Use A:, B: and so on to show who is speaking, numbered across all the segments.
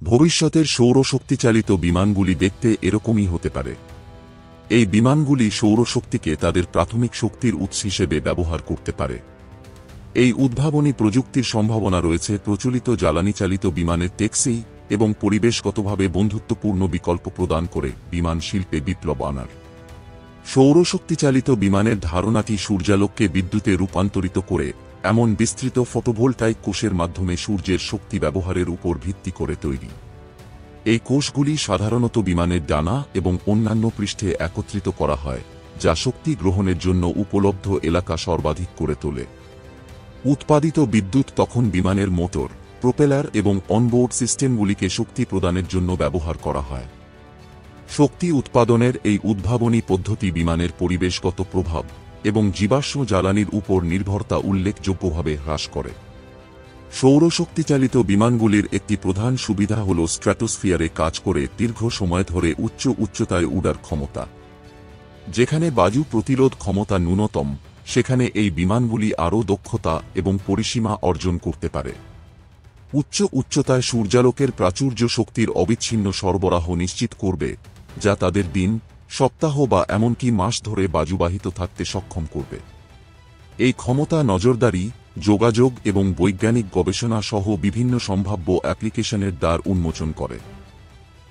A: ভবিষ্যতের সৌরশক্তিচালিত বিমানগুলি দেখতে এরকমই হতে পারে। এই বিমানগুলি সৌরশক্তিকে তাদের প্রাথমিক শক্তির উৎস হিসেবে ব্যবহার করতে পারে। এই উদ্ভাবনী প্রযুক্তির সম্ভাবনা রয়েছে প্রচলিত জ্বালানিচালিত বিমানের টেকসই এবং পরিবেশগতভাবে বন্ধুত্বপূর্ণ বিকল্প প্রদান করে বিমান শিল্পে বিপ্লব আনার। সৌরশক্তিচালিত বিমানের ধারণাটি সূর্যালোককে বিদ্যুতে রূপান্তরিত করে এমন বিস্তৃত ফটোভোল্টাইক কোষের মাধ্যমে সূর্যের শক্তি ব্যবহারের উপর ভিত্তি করে তৈরি। এই কোষগুলি সাধারণত বিমানের ডানা এবং অন্যান্য পৃষ্ঠে একত্রিত করা হয়, যা শক্তি গ্রহণের জন্য উপলব্ধ এলাকা সর্বাধিক করে তোলে। উৎপাদিত বিদ্যুৎ তখন বিমানের মোটর, প্রোপেলার এবং অনবোর্ড সিস্টেমগুলিকে শক্তি প্রদানের জন্য ব্যবহার করা হয়। শক্তি উৎপাদনের এই উদ্ভাবনী পদ্ধতি বিমানের পরিবেশগত প্রভাব এবং জীবাশ্ম জ্বালানির উপর নির্ভরতা উল্লেখযোগ্যভাবে হ্রাস করে। সৌরশক্তিচালিত বিমানগুলির একটি প্রধান সুবিধা হল স্ট্র্যাটোস্ফিয়ারে কাজ করে দীর্ঘ সময় ধরে উচ্চ উচ্চতায় উড়ার ক্ষমতা। যেখানে বায়ু প্রতিরোধ ক্ষমতা ন্যূনতম, সেখানে এই বিমানগুলি আরও দক্ষতা এবং পরিসীমা অর্জন করতে পারে। উচ্চ উচ্চতায় সূর্যালোকের প্রাচুর্য শক্তির অবিচ্ছিন্ন সরবরাহ নিশ্চিত করবে, যা তাদের দিন, সপ্তাহ বা এমনকি মাস ধরে বায়ুবাহিত থাকতে সক্ষম করবে। এই ক্ষমতা নজরদারি, যোগাযোগ এবং বৈজ্ঞানিক গবেষণা সহ বিভিন্ন সম্ভাব্য অ্যাপ্লিকেশনের দ্বার উন্মোচন করে।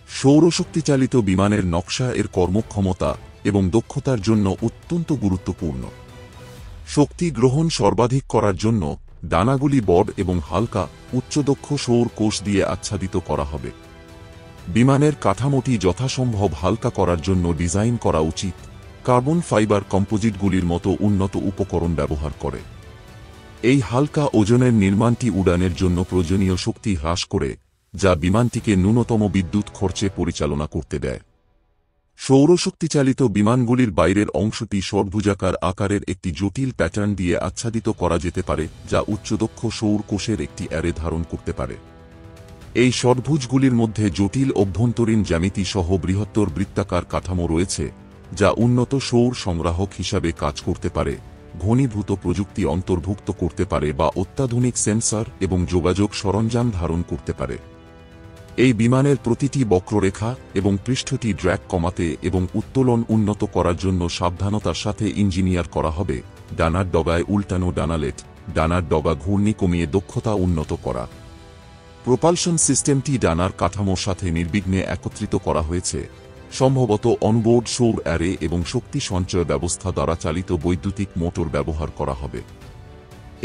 A: সৌরশক্তিচালিত বিমানের নকশা এর কর্মক্ষমতা এবং দক্ষতার জন্য অত্যন্ত গুরুত্বপূর্ণ। শক্তি গ্রহণ সর্বাধিক করার জন্য ডানাগুলি বড় এবং হালকা, উচ্চদক্ষ সৌর কোষ দিয়ে আচ্ছাদিত করা হবে। বিমানের কাঠামোটি যথাসম্ভব হালকা করার জন্য ডিজাইন করা উচিত, কার্বন ফাইবার কম্পোজিটগুলির মতো উন্নত উপকরণ ব্যবহার করে। এই হালকা ওজনের নির্মাণটি উড়ানের জন্য প্রয়োজনীয় শক্তি হ্রাস করে, যা বিমানটিকে ন্যূনতম বিদ্যুৎ খরচে পরিচালনা করতে দেয়। সৌরশক্তিচালিত বিমানগুলির বাইরের অংশটি ষড়ভুজাকার আকারের একটি জটিল প্যাটার্ন দিয়ে আচ্ছাদিত করা যেতে পারে, যা উচ্চদক্ষ সৌর কোষের একটি অ্যারে ধারণ করতে পারে। এই ষড়ভুজগুলির মধ্যে জটিল অভ্যন্তরীণ জ্যামিতি সহ বৃহত্তর বৃত্তাকার কাঠামো রয়েছে, যা উন্নত সৌর সংগ্রাহক হিসাবে কাজ করতে পারে, ঘনীভূত প্রযুক্তি অন্তর্ভুক্ত করতে পারে বা অত্যাধুনিক সেন্সর এবং যোগাযোগ সরঞ্জাম ধারণ করতে পারে। এই বিমানের প্রতিটি বক্ররেখা এবং পৃষ্ঠটি ড্র্যাগ কমাতে এবং উত্তোলন উন্নত করার জন্য সাবধানতার সাথে ইঞ্জিনিয়ার করা হবে। ডানার ডগায় উল্টানো ডানালেট, ডানার ডগা ঘূর্ণি কমিয়ে দক্ষতা উন্নত করা। প্রোপালশন সিস্টেমটি ডানার কাঠামোর সাথে নির্বিঘ্নে একত্রিত করা হয়েছে, সম্ভবত অনবোর্ড সৌর অ্যারে এবং শক্তি সঞ্চয় ব্যবস্থা দ্বারা চালিত বৈদ্যুতিক মোটর ব্যবহার করা হবে।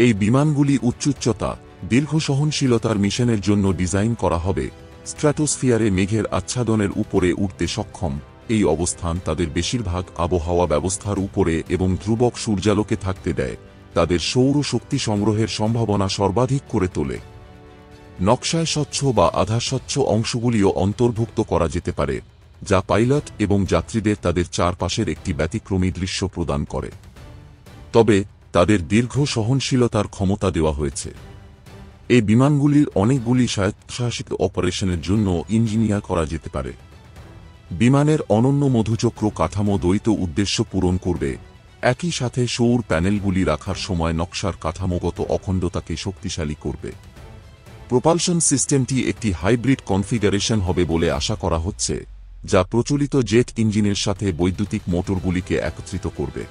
A: এই বিমানগুলি উচ্চতা, দীর্ঘ সহনশীলতার মিশনের জন্য ডিজাইন করা হবে। স্ট্র্যাটোস্ফিয়ারে মেঘের আচ্ছাদনের উপরে উঠতে সক্ষম, এই অবস্থান তাদের বেশিরভাগ আবহাওয়া ব্যবস্থার উপরে এবং ধ্রুবক সূর্যালোকে থাকতে দেয়, তাদের সৌর শক্তি সংগ্রহের সম্ভাবনা সর্বাধিক করে তোলে। নকশায় স্বচ্ছ বা আধা স্বচ্ছ অংশগুলিও অন্তর্ভুক্ত করা যেতে পারে, যা পাইলট এবং যাত্রীদের তাদের চারপাশের একটি ব্যতিক্রমী দৃশ্য প্রদান করে। তবে তাদের দীর্ঘ সহনশীলতার ক্ষমতা দেওয়া হয়েছে। এই বিমানগুলির অনেকগুলি স্বায়ত্তশাসিত অপারেশনের জন্য ইঞ্জিনিয়ার করা যেতে পারে। বিমানের অনন্য মধুচক্র কাঠামো দ্বৈত উদ্দেশ্য পূরণ করবে, একই সাথে সৌর প্যানেলগুলি রাখার সময় নকশার কাঠামোগত অখণ্ডতাকে শক্তিশালী করবে। প্রোপালশন সিস্টেমটি একটি হাইব্রিড কনফিগারেশন হবে বলে আশা করা হচ্ছে, যা প্রচলিত জেট ইঞ্জিনের সাথে বৈদ্যুতিক মোটরগুলিকে একত্রিত করবে।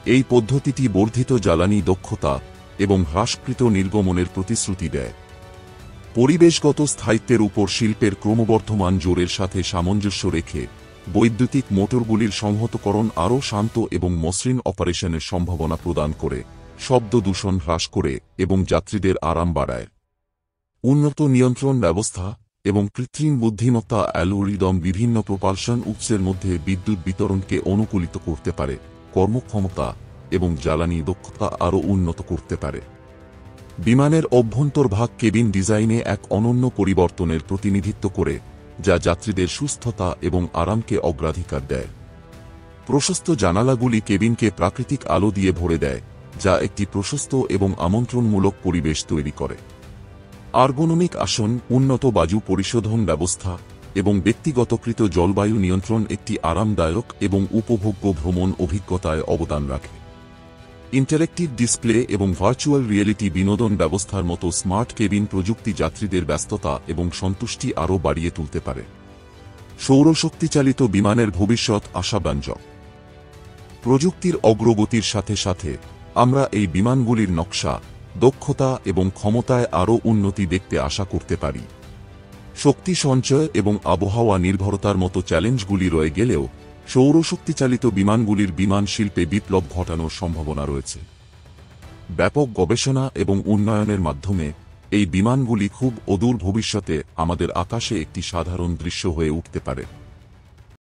A: এই পদ্ধতিটি বর্ধিত জ্বালানি দক্ষতা এবং হ্রাসকৃত নির্গমনের প্রতিশ্রুতি দেয়। পরিবেশগত স্থায়িত্বের উপর শিল্পের ক্রমবর্ধমান জোরের সাথে সামঞ্জস্য রেখে বৈদ্যুতিক মোটরগুলির সংহতকরণ আরও শান্ত এবং মসৃণ অপারেশনের সম্ভাবনা প্রদান করে, শব্দ দূষণ হ্রাস করে এবং যাত্রীদের আরাম বাড়ায়। উন্নত নিয়ন্ত্রণ ব্যবস্থা এবং কৃত্রিম বুদ্ধিমত্তা অ্যালগরিদম বিভিন্ন প্রোপালশন উৎসের মধ্যে বিদ্যুৎ বিতরণকে অনুকূলিত করতে পারে, কর্মক্ষমতা এবং জ্বালানি দক্ষতা আরও উন্নত করতে পারে। বিমানের অভ্যন্তরভাগ কেবিন ডিজাইনে এক অনন্য পরিবর্তনের প্রতিনিধিত্ব করে, যা যাত্রীদের সুস্থতা এবং আরামকে অগ্রাধিকার দেয়। প্রশস্ত জানালাগুলি কেবিনকে প্রাকৃতিক আলো দিয়ে ভরে দেয়, যা একটি প্রশস্ত এবং আমন্ত্রণমূলক পরিবেশ তৈরি করে। আর্গোনমিক আসন, উন্নত বায়ু পরিশোধন ব্যবস্থা এবং ব্যক্তিগতকৃত জলবায়ু নিয়ন্ত্রণ একটি আরামদায়ক এবং উপভোগ্য ভ্রমণ অভিজ্ঞতায় অবদান রাখে। ইন্টারেক্টিভ ডিসপ্লে এবং ভার্চুয়াল রিয়েলিটি বিনোদন ব্যবস্থার মতো স্মার্ট কেবিন প্রযুক্তি যাত্রীদের ব্যস্ততা এবং সন্তুষ্টি আরও বাড়িয়ে তুলতে পারে। সৌরশক্তিচালিত বিমানের ভবিষ্যৎ আশাব্যঞ্জক। প্রযুক্তির অগ্রগতির সাথে সাথে আমরা এই বিমানগুলির নকশা, দক্ষতা এবং ক্ষমতায় আরও উন্নতি দেখতে আশা করতে পারি। শক্তি সঞ্চয় এবং আবহাওয়া নির্ভরতার মতো চ্যালেঞ্জগুলি রয়ে গেলেও সৌরশক্তিচালিত বিমানগুলির বিমান শিল্পে বিপ্লব ঘটানোর সম্ভাবনা রয়েছে। ব্যাপক গবেষণা এবং উন্নয়নের মাধ্যমে এই বিমানগুলি খুব অদূর ভবিষ্যতে আমাদের আকাশে একটি সাধারণ দৃশ্য হয়ে উঠতে পারে।